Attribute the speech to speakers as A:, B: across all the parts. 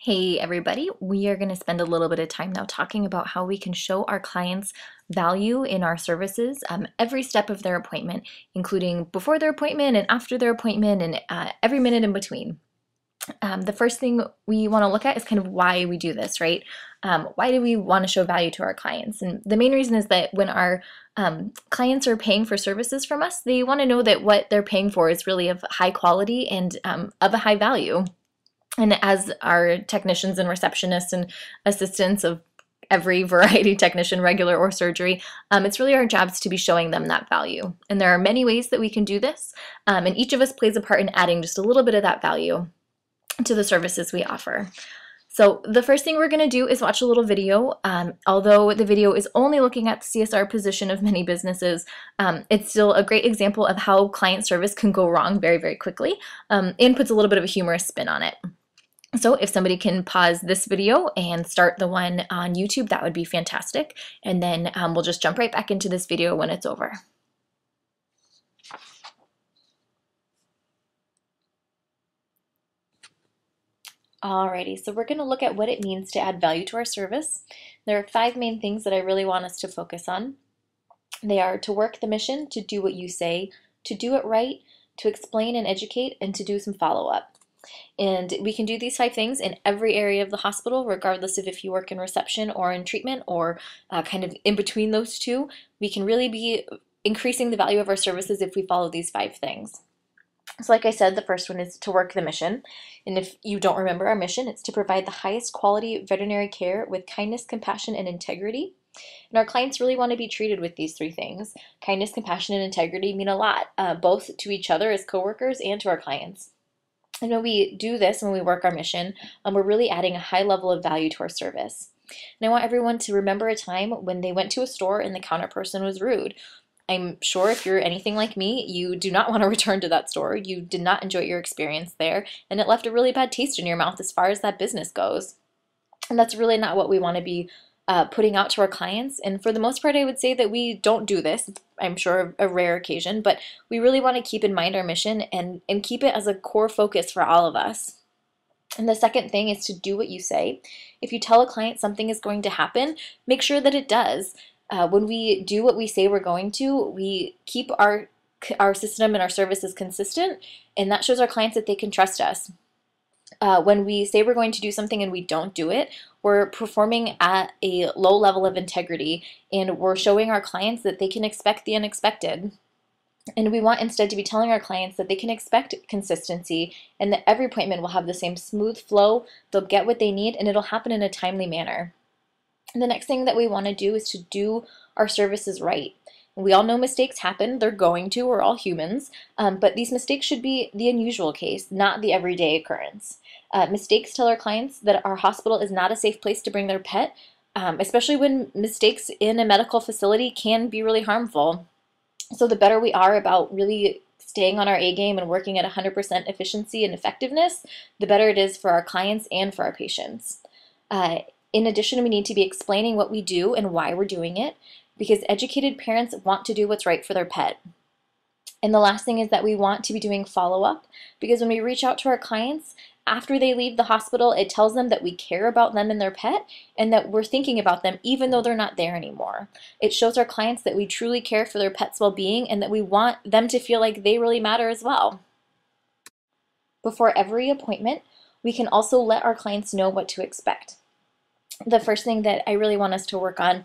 A: Hey everybody, we are going to spend a little bit of time now talking about how we can show our clients value in our services every step of their appointment, including before their appointment and after their appointment and every minute in between. The first thing we want to look at is kind of why we do this, right? Why do we want to show value to our clients? And the main reason is that when our clients are paying for services from us, they want to know that what they're paying for is really of high quality and of a high value. And as our technicians and receptionists and assistants of every variety technician, regular or surgery, it's really our jobs to be showing them that value. And there are many ways that we can do this, and each of us plays a part in adding just a little bit of that value to the services we offer. So the first thing we're going to do is watch a little video. Although the video is only looking at the CSR position of many businesses, it's still a great example of how client service can go wrong very, very quickly, and puts a little bit of a humorous spin on it. So if somebody can pause this video and start the one on YouTube, that would be fantastic. And then we'll just jump right back into this video when it's over. Alrighty, so we're going to look at what it means to add value to our service. There are 5 main things that I really want us to focus on. They are to work the mission, to do what you say, to do it right, to explain and educate, and to do some follow-up. And we can do these 5 things in every area of the hospital, regardless of if you work in reception or in treatment or kind of in between those two. We can really be increasing the value of our services if we follow these 5 things. So like I said, the first one is to work the mission. And if you don't remember our mission, it's to provide the highest quality veterinary care with kindness, compassion, and integrity. And our clients really want to be treated with these 3 things. Kindness, compassion, and integrity mean a lot, both to each other as coworkers and to our clients. And when we do this, when we work our mission, we're really adding a high level of value to our service. And I want everyone to remember a time when they went to a store and the counter person was rude. I'm sure if you're anything like me, you do not want to return to that store. You did not enjoy your experience there, and it left a really bad taste in your mouth as far as that business goes. And that's really not what we want to be putting out to our clients. And for the most part, I would say that we don't do this. I'm sure a rare occasion, but we really want to keep in mind our mission and keep it as a core focus for all of us. And the second thing is to do what you say. If you tell a client something is going to happen, make sure that it does. When we do what we say we're going to, we keep our system and our services consistent, and that shows our clients that they can trust us. When we say we're going to do something and we don't do it, we're performing at a low level of integrity, and we're showing our clients that they can expect the unexpected. And we want instead to be telling our clients that they can expect consistency and that every appointment will have the same smooth flow, they'll get what they need, and it'll happen in a timely manner. And the next thing that we want to do is to do our services right. We all know mistakes happen, they're going to, we're all humans, but these mistakes should be the unusual case, not the everyday occurrence. Mistakes tell our clients that our hospital is not a safe place to bring their pet, especially when mistakes in a medical facility can be really harmful. So the better we are about really staying on our A game and working at 100% efficiency and effectiveness, the better it is for our clients and for our patients. In addition, we need to be explaining what we do and why we're doing it, because educated parents want to do what's right for their pet. And the last thing is that we want to be doing follow-up, because when we reach out to our clients, after they leave the hospital, it tells them that we care about them and their pet, and that we're thinking about them even though they're not there anymore. It shows our clients that we truly care for their pet's well-being and that we want them to feel like they really matter as well. Before every appointment, we can also let our clients know what to expect. The first thing that I really want us to work on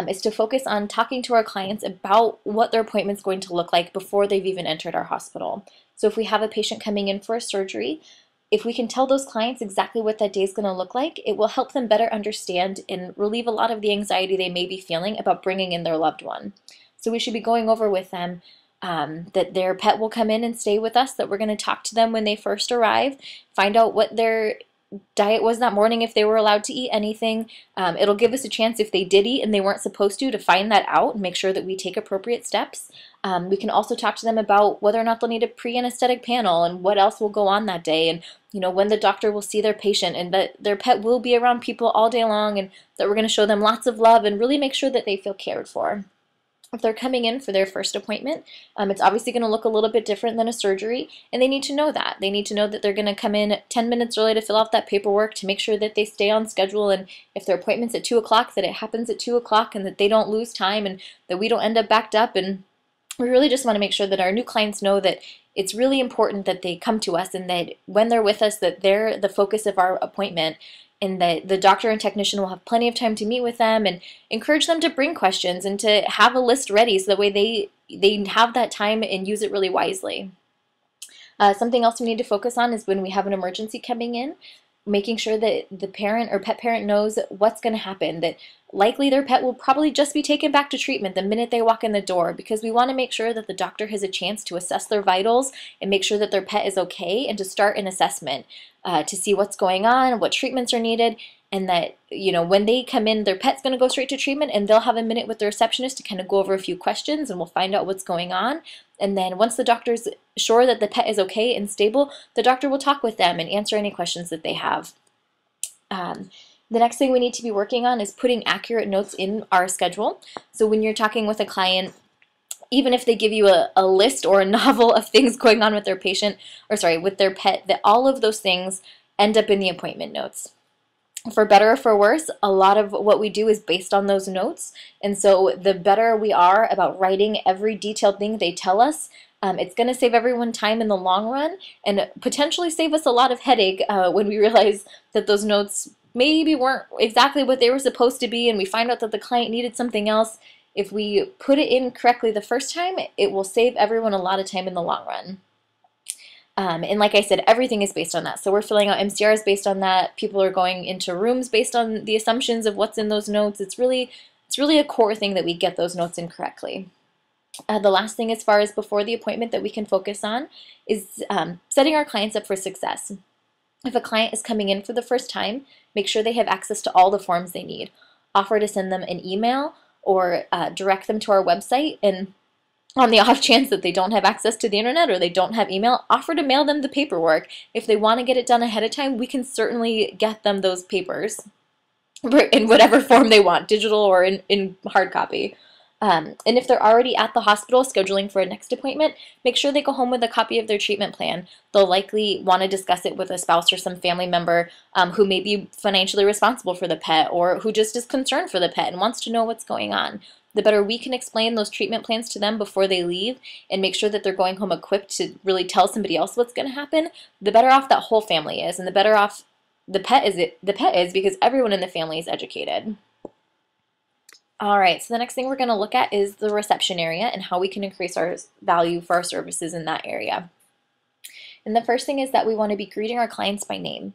A: is to focus on talking to our clients about what their appointment's going to look like before they've even entered our hospital. So if we have a patient coming in for a surgery, if we can tell those clients exactly what that day is going to look like, it will help them better understand and relieve a lot of the anxiety they may be feeling about bringing in their loved one. So we should be going over with them that their pet will come in and stay with us, that we're going to talk to them when they first arrive, find out what their diet was that morning, if they were allowed to eat anything. It'll give us a chance, if they did eat and they weren't supposed to find that out and make sure that we take appropriate steps. We can also talk to them about whether or not they'll need a pre-anesthetic panel and what else will go on that day, and when the doctor will see their patient, and that their pet will be around people all day long, and that we're going to show them lots of love and really make sure that they feel cared for. If they're coming in for their first appointment, it's obviously going to look a little bit different than a surgery, and they need to know that. They need to know that they're going to come in 10 minutes early to fill out that paperwork to make sure that they stay on schedule, and if their appointment's at 2 o'clock, that it happens at 2 o'clock, and that they don't lose time, and that we don't end up backed up. And we really just want to make sure that our new clients know that it's really important that they come to us, and that when they're with us, that they're the focus of our appointment, and that the doctor and technician will have plenty of time to meet with them and encourage them to bring questions and to have a list ready so that way they have that time and use it really wisely. Something else we need to focus on is when we have an emergency coming in, making sure that the parent or pet parent knows what's going to happen, that likely their pet will probably just be taken back to treatment the minute they walk in the door, because we want to make sure that the doctor has a chance to assess their vitals and make sure that their pet is okay, and to start an assessment to see what's going on, what treatments are needed, and that, you know, when they come in, their pet's going to go straight to treatment, and they'll have a minute with the receptionist to kind of go over a few questions, and we'll find out what's going on. And then once the doctor's sure that the pet is okay and stable, the doctor will talk with them and answer any questions that they have. The next thing we need to be working on is putting accurate notes in our schedule. So when you're talking with a client, even if they give you a list or a novel of things going on with their patient, or sorry, with their pet, that all of those things end up in the appointment notes. For better or for worse, a lot of what we do is based on those notes. And so the better we are about writing every detailed thing they tell us, it's going to save everyone time in the long run, and potentially save us a lot of headache when we realize that those notes maybe weren't exactly what they were supposed to be, and we find out that the client needed something else. If we put it in correctly the first time, it will save everyone a lot of time in the long run. And like I said, everything is based on that. So we're filling out MCRs based on that. People are going into rooms based on the assumptions of what's in those notes. It's really a core thing that we get those notes in correctly. The last thing as far as before the appointment that we can focus on is setting our clients up for success. If a client is coming in for the first time, make sure they have access to all the forms they need. Offer to send them an email or direct them to our website, and on the off chance that they don't have access to the internet or they don't have email, offer to mail them the paperwork. If they want to get it done ahead of time, we can certainly get them those papers in whatever form they want, digital or in hard copy. And if they're already at the hospital scheduling for a next appointment, make sure they go home with a copy of their treatment plan. They'll likely want to discuss it with a spouse or some family member who may be financially responsible for the pet, or who just is concerned for the pet and wants to know what's going on. The better we can explain those treatment plans to them before they leave and make sure that they're going home equipped to really tell somebody else what's going to happen, the better off that whole family is, and the better off the pet is because everyone in the family is educated. All right, so the next thing we're going to look at is the reception area and how we can increase our value for our services in that area. And the first thing is that we want to be greeting our clients by name.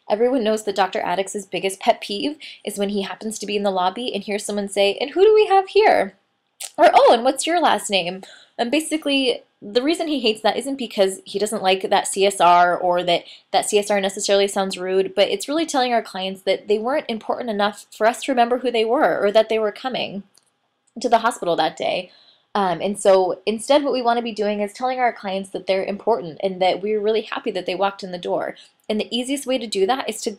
A: Everyone knows that Dr. Addix's biggest pet peeve is when he happens to be in the lobby and hears someone say, "And who do we have here?" Or, "Oh, and what's your last name?" And basically, the reason he hates that isn't because he doesn't like that CSR or that CSR necessarily sounds rude, but it's really telling our clients that they weren't important enough for us to remember who they were or that they were coming to the hospital that day. And so instead what we want to be doing is telling our clients that they're important and that we're really happy that they walked in the door. And the easiest way to do that is to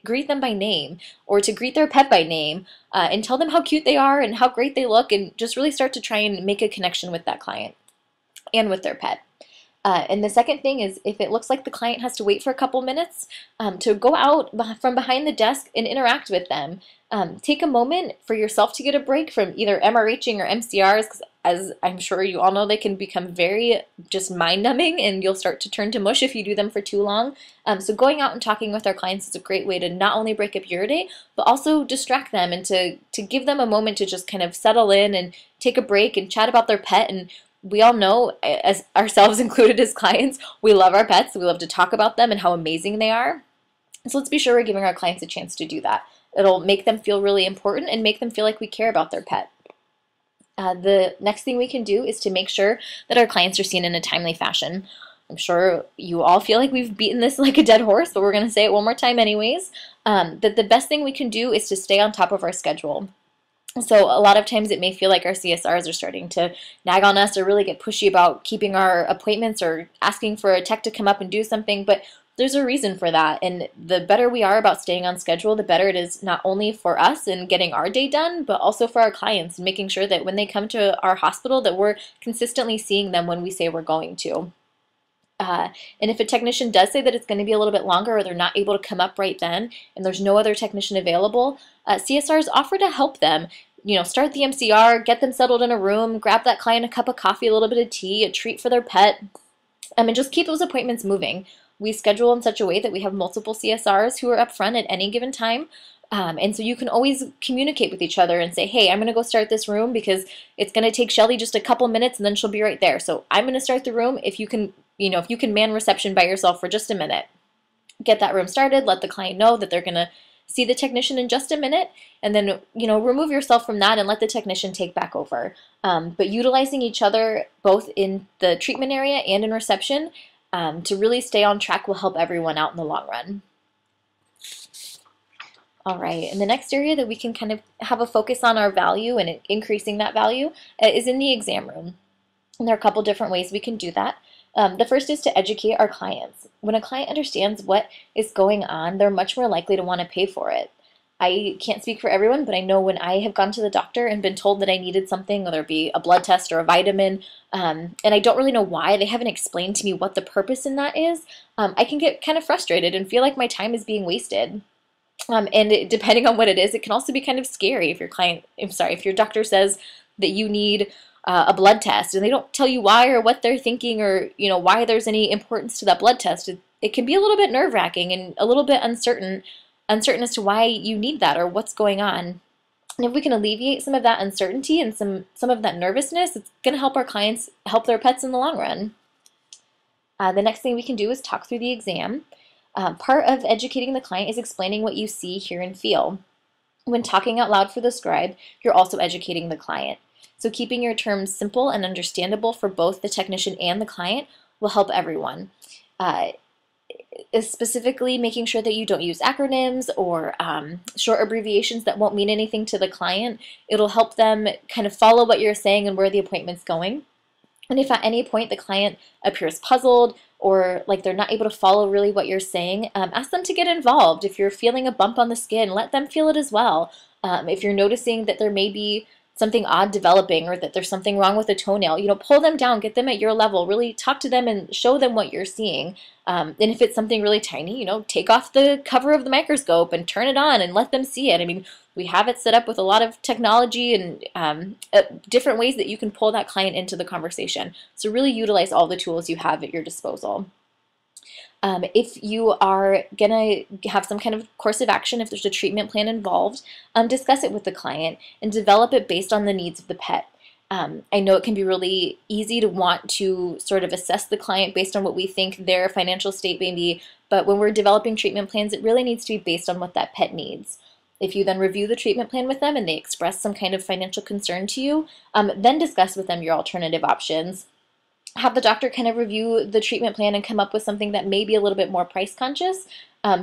A: greet them by name, or to greet their pet by name, and tell them how cute they are and how great they look, and just really start to try and make a connection with that client and with their pet. And the second thing is, if it looks like the client has to wait for a couple minutes, to go out from behind the desk and interact with them. Take a moment for yourself to get a break from either MRHing or MCRs, because as I'm sure you all know, they can become very just mind-numbing, and you'll start to turn to mush if you do them for too long. So going out and talking with our clients is a great way to not only break up your day, but also distract them and to give them a moment to just kind of settle in and take a break and chat about their pet. And we all know, as ourselves included as clients, we love our pets. We love to talk about them and how amazing they are. So let's be sure we're giving our clients a chance to do that. It'll make them feel really important and make them feel like we care about their pet. The next thing we can do is to make sure that our clients are seen in a timely fashion. I'm sure you all feel like we've beaten this like a dead horse, but we're going to say it one more time anyways. That the best thing we can do is to stay on top of our schedule. So a lot of times it may feel like our CSRs are starting to nag on us or really get pushy about keeping our appointments or asking for a tech to come up and do something, but there's a reason for that. And the better we are about staying on schedule, the better it is not only for us and getting our day done, but also for our clients and making sure that when they come to our hospital that we're consistently seeing them when we say we're going to. And if a technician does say that it's going to be a little bit longer or they're not able to come up right then and there's no other technician available, CSRs offer to help them. Start the MCR, get them settled in a room, grab that client a cup of coffee, a little bit of tea, a treat for their pet, and just keep those appointments moving. We schedule in such a way that we have multiple CSRs who are up front at any given time. And so you can always communicate with each other and say, hey, I'm going to go start this room because it's going to take Shelly just a couple minutes and then she'll be right there. So I'm going to start the room. If you can man reception by yourself for just a minute, get that room started, let the client know that they're going to see the technician in just a minute, and then, remove yourself from that and let the technician take back over. But utilizing each other both in the treatment area and in reception to really stay on track will help everyone out in the long run. All right, and the next area that we can kind of have a focus on our value and increasing that value is in the exam room. And there are a couple different ways we can do that. The first is to educate our clients. When a client understands what is going on, they're much more likely to want to pay for it. I can't speak for everyone, but I know when I have gone to the doctor and been told that I needed something, whether it be a blood test or a vitamin, and I don't really know why, they haven't explained to me what the purpose in that is, I can get kind of frustrated and feel like my time is being wasted. Depending on what it is, it can also be kind of scary if if your doctor says that you need a blood test and they don't tell you why or what they're thinking or why there's any importance to that blood test. It can be a little bit nerve-wracking and a little bit uncertain as to why you need that or what's going on. And if we can alleviate some of that uncertainty and some of that nervousness, it's going to help our clients help their pets in the long run. The next thing we can do is talk through the exam. Part of educating the client is explaining what you see, hear, and feel. When talking out loud for the scribe, you're also educating the client. So keeping your terms simple and understandable for both the technician and the client will help everyone. Specifically making sure that you don't use acronyms or short abbreviations that won't mean anything to the client. It'll help them kind of follow what you're saying and where the appointment's going. And if at any point the client appears puzzled or like they're not able to follow really what you're saying, ask them to get involved. If you're feeling a bump on the skin, let them feel it as well. If you're noticing that there may be something odd developing or that there's something wrong with a toenail, pull them down, get them at your level, really talk to them and show them what you're seeing. And if it's something really tiny, take off the cover of the microscope and turn it on and let them see it. I mean, we have it set up with a lot of technology and different ways that you can pull that client into the conversation. So really utilize all the tools you have at your disposal. If you are going to have some kind of course of action, if there's a treatment plan involved, discuss it with the client and develop it based on the needs of the pet. I know it can be really easy to want to sort of assess the client based on what we think their financial state may be, but when we're developing treatment plans, it really needs to be based on what that pet needs. If you then review the treatment plan with them and they express some kind of financial concern to you, then discuss with them your alternative options. Have the doctor kind of review the treatment plan and come up with something that may be a little bit more price conscious,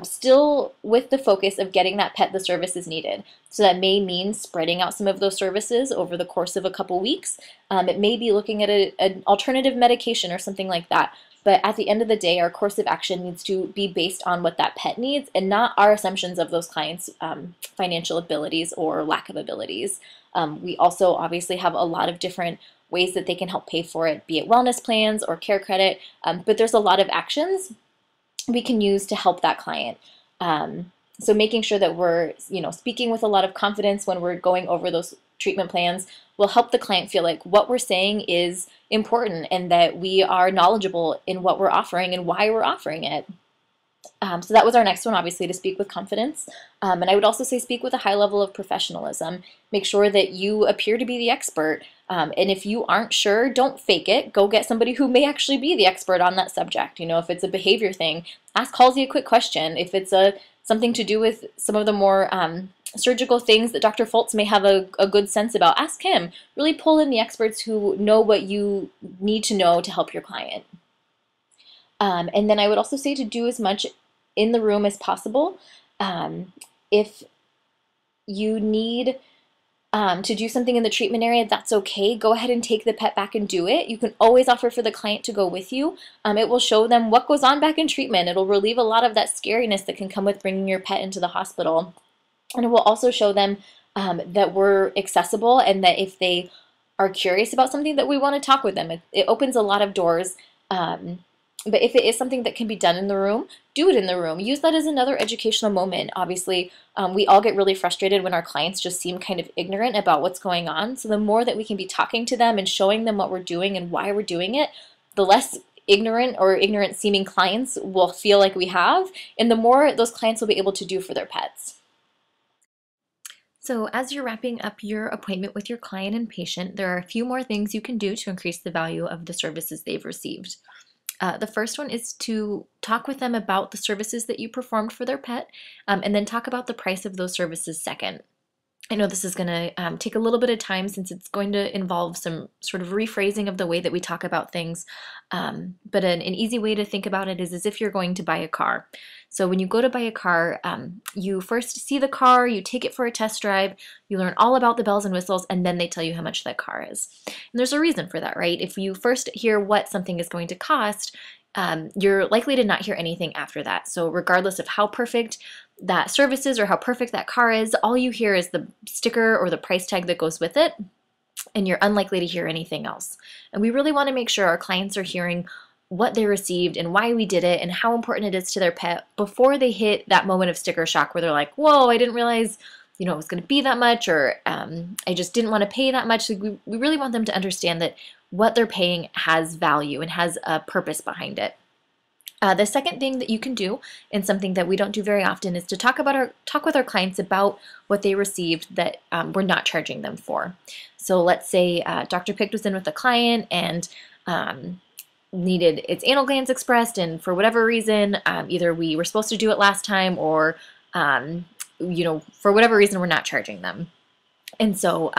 A: still with the focus of getting that pet the services needed. So that may mean spreading out some of those services over the course of a couple weeks. It may be looking at an alternative medication or something like that. But at the end of the day, our course of action needs to be based on what that pet needs and not our assumptions of those clients' financial abilities or lack of abilities. We also obviously have a lot of different ways that they can help pay for it, be it wellness plans or care credit, but there's a lot of actions we can use to help that client. So making sure that we're speaking with a lot of confidence when we're going over those treatment plans will help the client feel like what we're saying is important and that we are knowledgeable in what we're offering and why we're offering it. So that was our next one, obviously, to speak with confidence. And I would also say speak with a high level of professionalism. Make sure that you appear to be the expert. And if you aren't sure, don't fake it. Go get somebody who may actually be the expert on that subject. If it's a behavior thing, ask Halsey a quick question. If it's something to do with some of the more surgical things that Dr. Foltz may have a good sense about, ask him. Really pull in the experts who know what you need to know to help your client. And then I would also say to do as much in the room as possible. If you need to do something in the treatment area, that's okay. Go ahead and take the pet back and do it. You can always offer for the client to go with you. It will show them what goes on back in treatment. It'll relieve a lot of that scariness that can come with bringing your pet into the hospital. And it will also show them that we're accessible and that if they are curious about something, that we want to talk with them. It opens a lot of doors. But if it is something that can be done in the room, do it in the room. Use that as another educational moment. Obviously, we all get really frustrated when our clients just seem kind of ignorant about what's going on. So the more that we can be talking to them and showing them what we're doing and why we're doing it, the less ignorant or ignorant seeming clients will feel like we have, and the more those clients will be able to do for their pets. So as you're wrapping up your appointment with your client and patient, there are a few more things you can do to increase the value of the services they've received. The first one is to talk with them about the services that you performed for their pet, and then talk about the price of those services second. I know this is going to take a little bit of time since it's going to involve some sort of rephrasing of the way that we talk about things, but an easy way to think about it is as if you're going to buy a car. So when you go to buy a car, you first see the car, you take it for a test drive, you learn all about the bells and whistles, and then they tell you how much that car is. And there's a reason for that, right? If you first hear what something is going to cost, you're likely to not hear anything after that. So regardless of how perfect that service is or how perfect that car is, all you hear is the sticker or the price tag that goes with it, and you're unlikely to hear anything else. And we really want to make sure our clients are hearing what they received and why we did it and how important it is to their pet before they hit that moment of sticker shock where they're like, whoa, I didn't realize it was going to be that much, or I just didn't want to pay that much. We really want them to understand that what they're paying has value and has a purpose behind it. The second thing that you can do, and something that we don't do very often, is to talk with our clients about what they received that we're not charging them for. So let's say Dr. Pict was in with a client and needed its anal glands expressed, and for whatever reason, either we were supposed to do it last time or for whatever reason we're not charging them. And so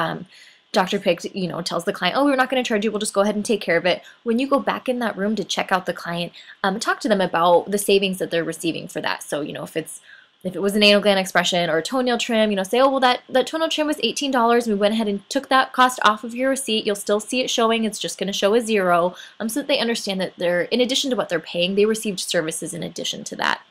A: Dr. Pict, tells the client, oh, we're not going to charge you, we'll just go ahead and take care of it. When you go back in that room to check out the client, talk to them about the savings that they're receiving for that. So, if it was an anal gland expression or a toenail trim, say, oh, well, that toenail trim was $18. We went ahead and took that cost off of your receipt. You'll still see it showing. It's just going to show a zero, so that they understand that in addition to what they're paying, they received services in addition to that.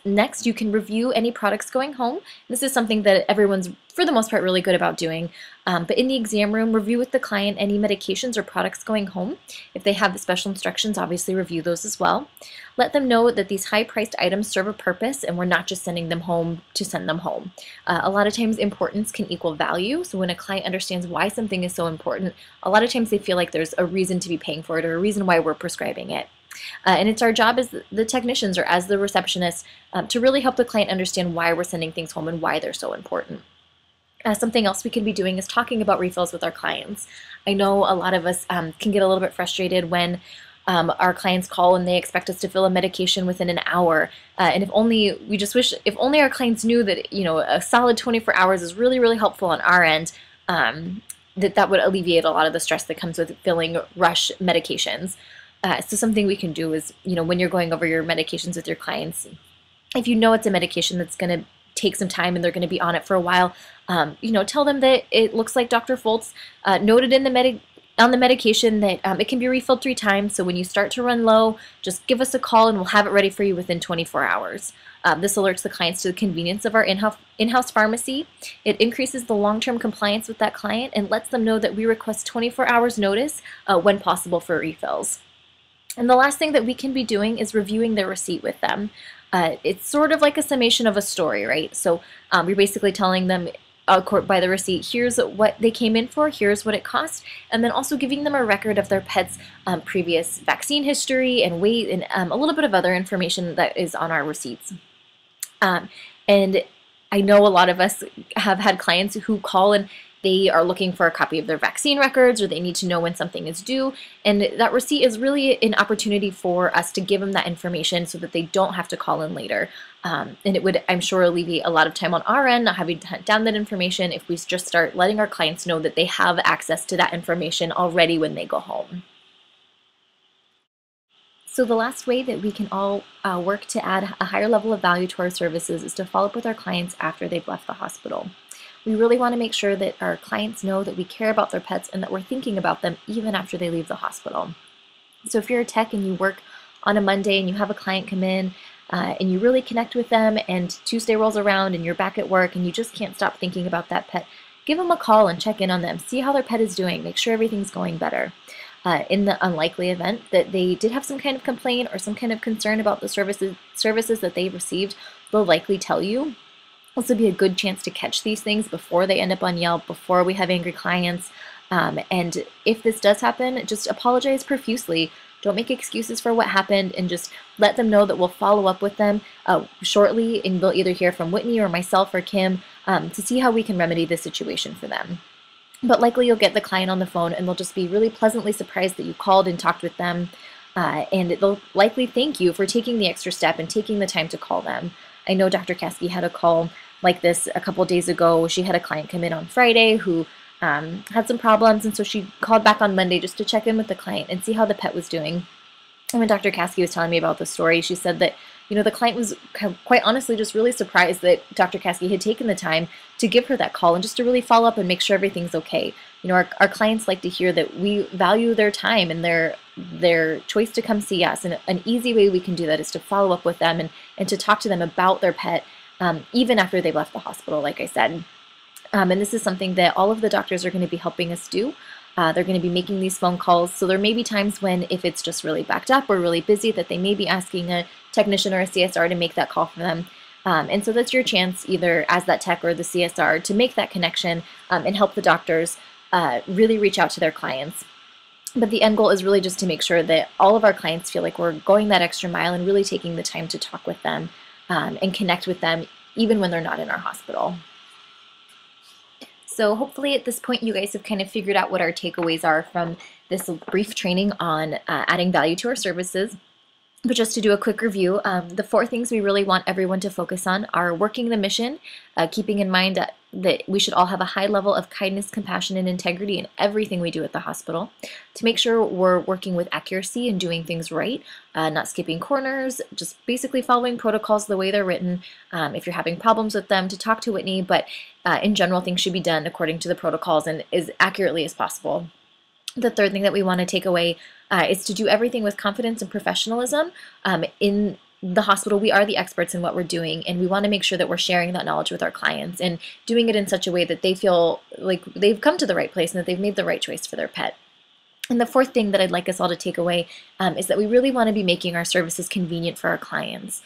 A: Next, you can review any products going home. This is something that everyone's, for the most part, really good about doing. But in the exam room, review with the client any medications or products going home. If they have the special instructions, obviously review those as well. Let them know that these high-priced items serve a purpose and we're not just sending them home to send them home. A lot of times importance can equal value. So when a client understands why something is so important, a lot of times they feel like there's a reason to be paying for it or a reason why we're prescribing it. And it's our job as the technicians or as the receptionists to really help the client understand why we're sending things home and why they're so important. Something else we can be doing is talking about refills with our clients. I know a lot of us can get a little bit frustrated when our clients call and they expect us to fill a medication within an hour. And if only our clients knew that a solid 24 hours is really, really helpful on our end, that would alleviate a lot of the stress that comes with filling rush medications. So something we can do is, when you're going over your medications with your clients, if you know it's a medication that's going to take some time and they're going to be on it for a while, tell them that it looks like Dr. Foltz noted on the medication that it can be refilled 3 times. So when you start to run low, just give us a call and we'll have it ready for you within 24 hours. This alerts the clients to the convenience of our in-house pharmacy. It increases the long-term compliance with that client and lets them know that we request 24 hours notice when possible for refills. And the last thing that we can be doing is reviewing their receipt with them. It's sort of like a summation of a story, right? So you're basically telling them by the receipt, here's what they came in for, here's what it cost, and then also giving them a record of their pet's previous vaccine history and weight and a little bit of other information that is on our receipts. And I know a lot of us have had clients who call and they are looking for a copy of their vaccine records or they need to know when something is due. And that receipt is really an opportunity for us to give them that information so that they don't have to call in later. And it would, I'm sure, alleviate a lot of time on our end, not having to hunt down that information if we just start letting our clients know that they have access to that information already when they go home. So the last way that we can all work to add a higher level of value to our services is to follow up with our clients after they've left the hospital. We really want to make sure that our clients know that we care about their pets and that we're thinking about them even after they leave the hospital. So if you're a tech and you work on a Monday and you have a client come in and you really connect with them, and Tuesday rolls around and you're back at work and you just can't stop thinking about that pet, give them a call and check in on them. See how their pet is doing. Make sure everything's going better. In the unlikely event that they did have some kind of complaint or some kind of concern about the services that they received, they'll likely tell you. This would be a good chance to catch these things before they end up on Yelp, before we have angry clients. And if this does happen, just apologize profusely. Don't make excuses for what happened, and just let them know that we'll follow up with them shortly, and they'll either hear from Whitney or myself or Kim to see how we can remedy the situation for them. But likely you'll get the client on the phone and they'll just be really pleasantly surprised that you called and talked with them. And they'll likely thank you for taking the extra step and taking the time to call them. I know Dr. Caskey had a call like this a couple days ago. She had a client come in on Friday who had some problems, and so she called back on Monday just to check in with the client and see how the pet was doing. And when Dr. Caskey was telling me about the story, she said that, you know, the client was quite honestly just really surprised that Dr. Caskey had taken the time to give her that call and just to really follow up and make sure everything's okay. You know, our clients like to hear that we value their time and their choice to come see us. And an easy way we can do that is to follow up with them and to talk to them about their pet, even after they've left the hospital, like I said. And this is something that all of the doctors are going to be helping us do. They're going to be making these phone calls. So there may be times when, if it's just really backed up or really busy, that they may be asking a technician or a CSR to make that call for them. And so that's your chance, either as that tech or the CSR, to make that connection and help the doctors really reach out to their clients. But the end goal is really just to make sure that all of our clients feel like we're going that extra mile and really taking the time to talk with them and connect with them, even when they're not in our hospital. So hopefully at this point you guys have kind of figured out what our takeaways are from this brief training on adding value to our services. But just to do a quick review, the 4 things we really want everyone to focus on are working the mission, keeping in mind that we should all have a high level of kindness, compassion, and integrity in everything we do at the hospital, to make sure we're working with accuracy and doing things right, not skipping corners, just basically following protocols the way they're written. If you're having problems with them, to talk to Whitney, but in general, things should be done according to the protocols and as accurately as possible. The third thing that we want to take away is to do everything with confidence and professionalism. In the hospital, we are the experts in what we're doing, and we want to make sure that we're sharing that knowledge with our clients and doing it in such a way that they feel like they've come to the right place and that they've made the right choice for their pet. And the fourth thing that I'd like us all to take away is that we really want to be making our services convenient for our clients.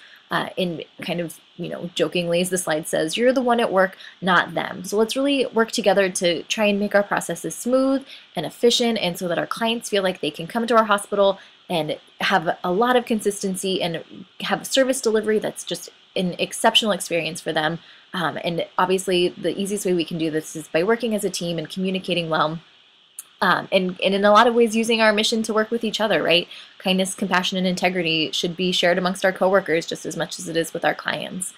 A: In kind of, you know, jokingly, as the slide says, you're the one at work, not them. So let's really work together to try and make our processes smooth and efficient, and so that our clients feel like they can come to our hospital and have a lot of consistency and have service delivery that's just an exceptional experience for them. And obviously the easiest way we can do this is by working as a team and communicating well. And in a lot of ways using our mission to work with each other, right? Kindness, compassion, and integrity should be shared amongst our coworkers just as much as it is with our clients.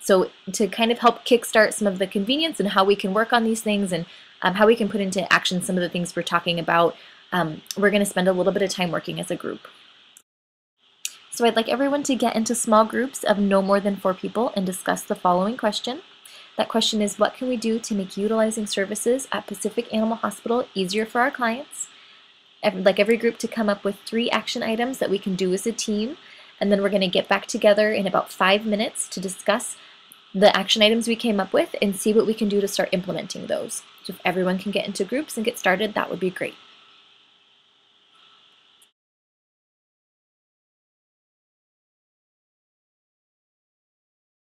A: So to kind of help kickstart some of the convenience and how we can work on these things and how we can put into action some of the things we're talking about, we're going to spend a little bit of time working as a group. So I'd like everyone to get into small groups of no more than 4 people and discuss the following question. That question is, what can we do to make utilizing services at Pacific Animal Hospital easier for our clients? I'd like every group to come up with 3 action items that we can do as a team, and then we're going to get back together in about 5 minutes to discuss the action items we came up with and see what we can do to start implementing those. So if everyone can get into groups and get started, that would be great.